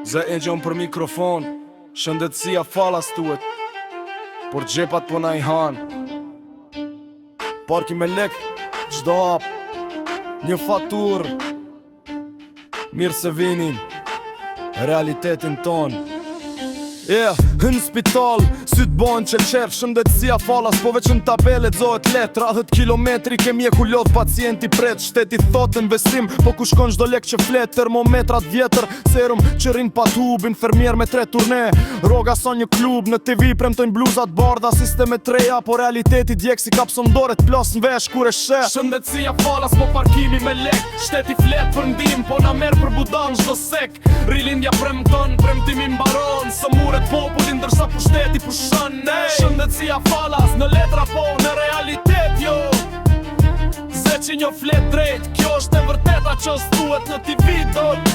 Zë e gjon për mikrofon, shëndetësia falas tuet, por gjepat po na I han. Parki me lek, gjdo hap, një fatur, mirë se vinin, realitetin ton. Hën spital, syt bon që qerf, shëndetësia falas, po veç në tabele zohet letra. 10 kilometri ke mjeku lot, pacienti pret, shteti thot investim, po ku shkon gjdo lek që flet, termometrat vjetër, serum që rin pa tub, infermier me 3 turne, roga son një klub, në TV premtojnë bluzat bardha, sisteme treja, po realiteti djek si kapson dore t'plas në vesh kur e she. Shëndetësia falas, po parkimi me lek, shteti flet për ndim, po na merr për budan çdo sek. Rilindja premton, premtimi mbaron, së muret popullin ndërsa pushteti pushon. Shëndetësia falas, në letra po, në realitet jo. Se që një flet drejt, kjo është e vërteta që s'duhet në TV dol.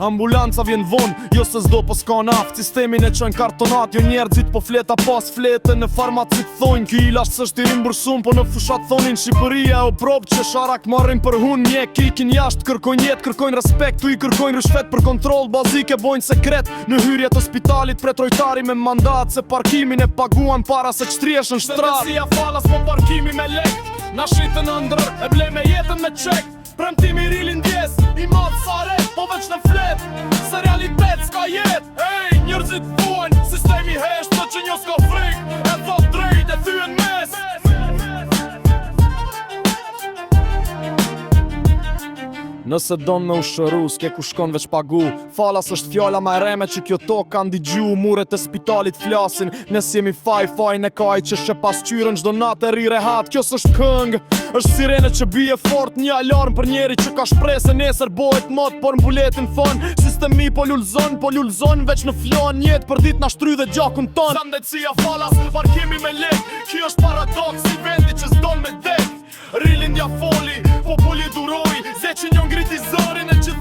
Ambulanca vjen von, jo se s'do po s'ka naft, sistemin e qojnë kartonat, jo njerëzit po fleta pas flete, në farmacit thonjë, ki ilasht s'është I rimbursum, po në fushat thonin Shqipëria o prop që sharak marrin për hun, mjek ikin jashtë, kërkojnë jetë, kërkojnë respekt, tu I kërkojnë rishfet për kontrol, bazike bojnë sekret, në hyrjet hospitalit pre trojtari me mandat, se parkimin e paguan para se qtriesh në shtrat. Shëndetësia falas, po parkimi me lek, na shritën ëndër, e ble me jetën me qek, premtimi rilindjes, I matë sare, po veç në flet, se realitet s'ka jet. Ej, njërzit thuan, sistemi hesht të që një s'ka frik, e thot drejt e thyen mes. Nëse don me ushëru, s'ke ku shkon veç pagu, falas është fjalla ma reme që kjo to kan digju, muret e spitalit flasin, nes jemi faj në kaj që shë pas qyren gjdo natë e rire hat, kjo s'është këngë, është sirene që bije fort, një alarm për njeri që ka shprese nesër bojt mot, por m'buletin fon, sistemi po lullzon, veç në flon, jet për dit na shtry dhe gjakun ton. Shëndetësia falas, parkimi me lek, kjo është paradoks, I vendi që s'don me dek. Rilindja foli, populli duroj, ze që njën griti zërin e që